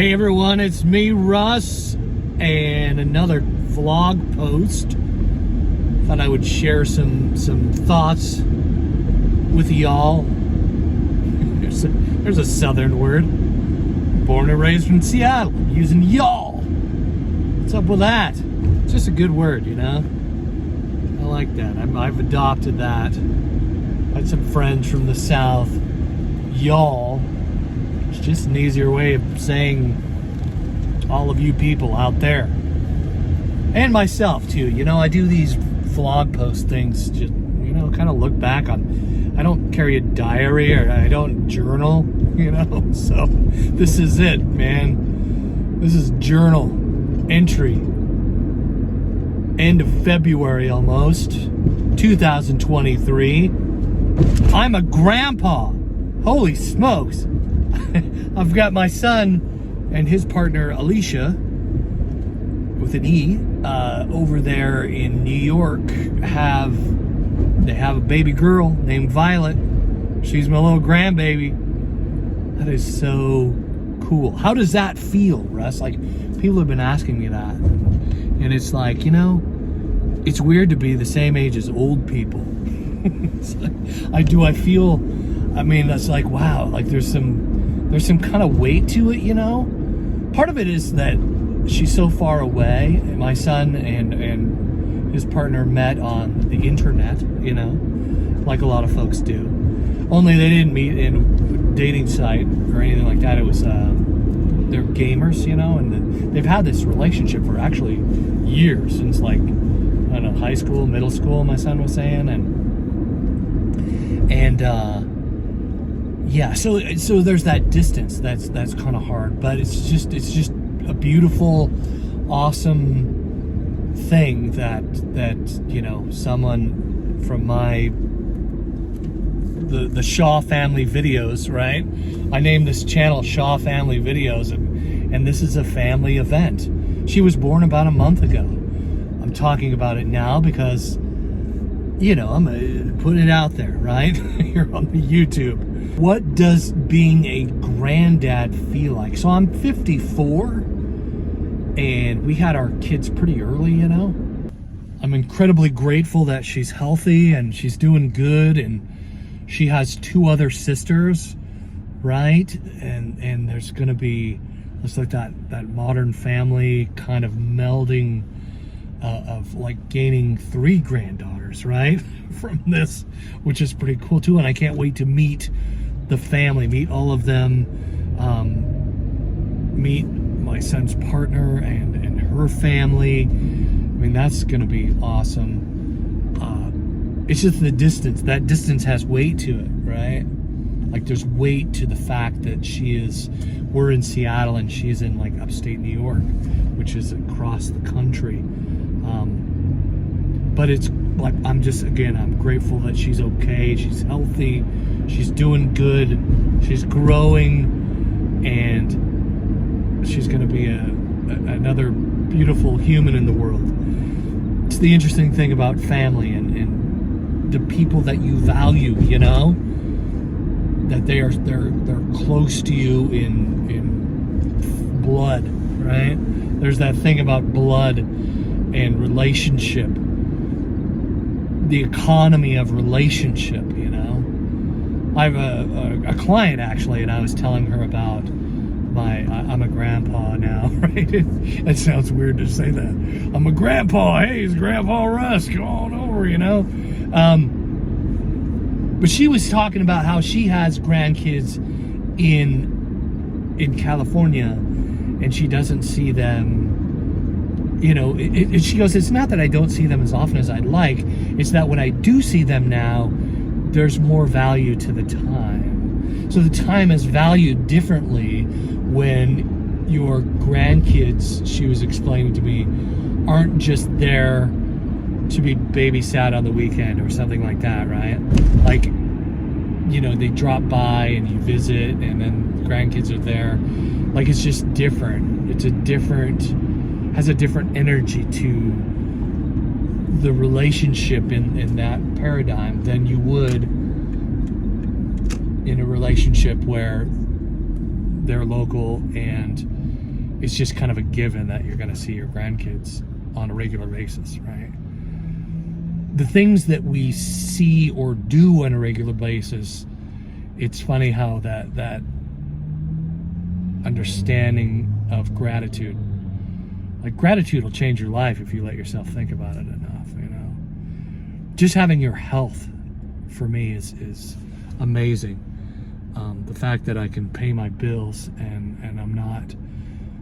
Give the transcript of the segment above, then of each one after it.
Hey everyone, it's me, Russ, and another vlog post. Thought I would share some thoughts with y'all. There's a southern word. Born and raised in Seattle, I'm using y'all. What's up with that? It's just a good word, you know? I like that. I've adopted that. I had some friends from the South. Y'all. It's just an easier way of saying all of you people out there. And myself too. You know, I do these vlog post things, just, you know, kind of look back on. I don't carry a diary or I don't journal, you know. So this is it, man. This is journal entry. End of February almost. 2023. I'm a grandpa. Holy smokes. I've got my son and his partner Alicia, with an E, over there in New York. They have a baby girl named Violet. She's my little grandbaby. That is so cool. How does that feel, Russ? Like, people have been asking me that. And it's like, you know, it's weird to be the same age as old people. I feel, I mean, that's like, wow, like there's some kind of weight to it, you know? Part of it is that she's so far away. My son and his partner met on the internet, you know, like a lot of folks do. Only they didn't meet in a dating site or anything like that. It was, they're gamers, you know, and they've had this relationship for actually years, since like, I don't know, high school, middle school, my son was saying, and yeah, so there's that distance that's kind of hard, but it's just a beautiful, awesome thing that you know, someone from the Shaw Family Videos, right? I named this channel Shaw Family Videos, and this is a family event. She was born about a month ago. I'm talking about it now because, you know, I'm putting it out there, right? Here on the YouTube. What does being a granddad feel like? So I'm 54, and we had our kids pretty early, you know? I'm incredibly grateful that she's healthy and she's doing good, and she has 2 other sisters, right? And there's gonna be, it's like that modern family kind of melding of like gaining 3 granddaughters, right? From this, which is pretty cool too. And I can't wait to meet the family, meet all of them, meet my son's partner and her family. I mean, that's gonna be awesome. It's just the distance. That distance has weight to it, right? Like, there's weight to the fact that we're in Seattle and she's in like upstate New York, which is across the country. But it's like, I'm grateful that she's okay, she's healthy, she's doing good, she's growing, and she's gonna be another beautiful human in the world. It's the interesting thing about family and the people that you value, you know, that they're close to you in blood, right? There's that thing about blood and relationship, the economy of relationship, you know. I have a client actually, and I was telling her about I'm a grandpa now, right? It sounds weird to say that. I'm a grandpa. Hey, it's Grandpa Russ. Come on over, you know. But she was talking about how she has grandkids in California, and she doesn't see them. You know, she goes, it's not that I don't see them as often as I'd like. It's that when I do see them now, there's more value to the time. So the time is valued differently when your grandkids, she was explaining to me, aren't just there to be babysat on the weekend or something like that, right? Like, you know, they drop by and you visit, and then the grandkids are there. Like, it's just different. Has a different energy to the relationship in that paradigm than you would in a relationship where they're local and it's just kind of a given that you're going to see your grandkids on a regular basis, right? The things that we see or do on a regular basis, it's funny how that understanding of gratitude, like gratitude will change your life if you let yourself think about it enough, you know. Just having your health for me is amazing. The fact that I can pay my bills and I'm not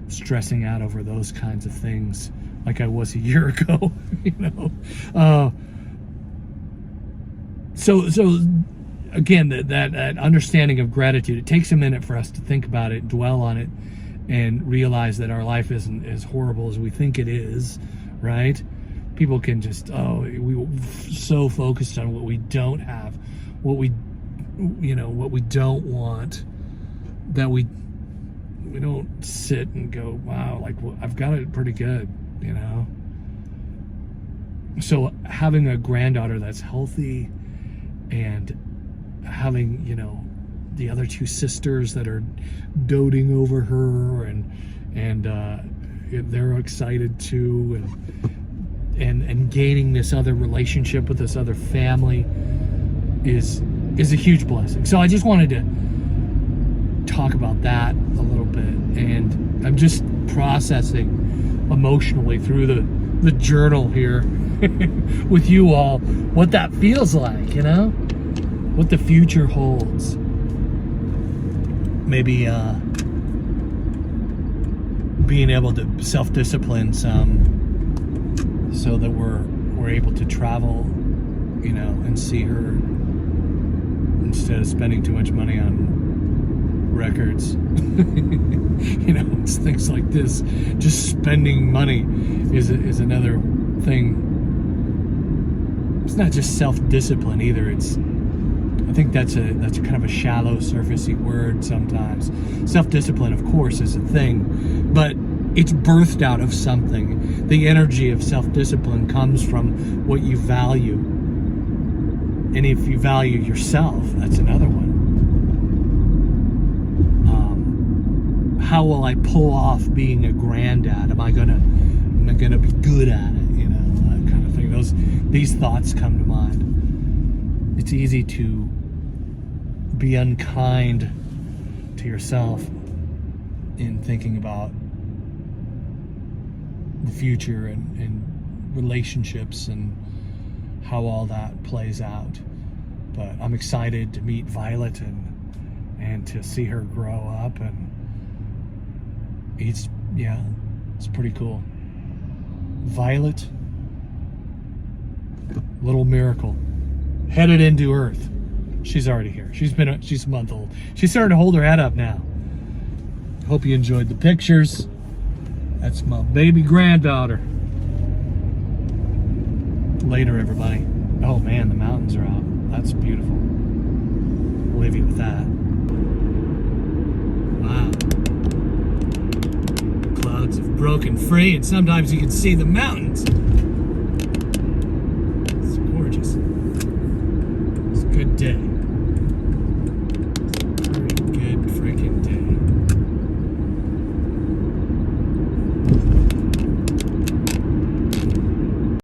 stressing out over those kinds of things like I was a year ago, you know. So again, that understanding of gratitude, it takes a minute for us to think about it, dwell on it, and realize that our life isn't as horrible as we think it is, right? People can just, we so focused on what we don't have, what we don't want, that we don't sit and go, wow, like, well, I've got it pretty good, you know? So having a granddaughter that's healthy, and having, you know, the other two sisters that are doting over her, and they're excited too, and gaining this other relationship with this other family is a huge blessing. So I just wanted to talk about that a little bit, and I'm just processing emotionally through the journal here with you all what that feels like, you know, what the future holds. Maybe being able to self-discipline some so that we're able to travel, you know, and see her instead of spending too much money on records. You know, it's things like this. Just spending money is another thing. It's not just self-discipline either. I think that's a kind of a shallow, surfacey word sometimes. Self-discipline, of course, is a thing, but it's birthed out of something. The energy of self-discipline comes from what you value. And if you value yourself, that's another one. How will I pull off being a granddad? Am I gonna be good at it? You know, that kind of thing. These thoughts come to mind. It's easy to be unkind to yourself in thinking about the future and relationships and how all that plays out. But I'm excited to meet Violet and to see her grow up, and it's pretty cool. Violet, little miracle, headed into Earth. She's already here. She's a month old. She's starting to hold her head up now. Hope you enjoyed the pictures. That's my baby granddaughter. Later, everybody. Oh man, the mountains are out. That's beautiful. I'll leave you with that. Wow. Clouds have broken free, and sometimes you can see the mountains.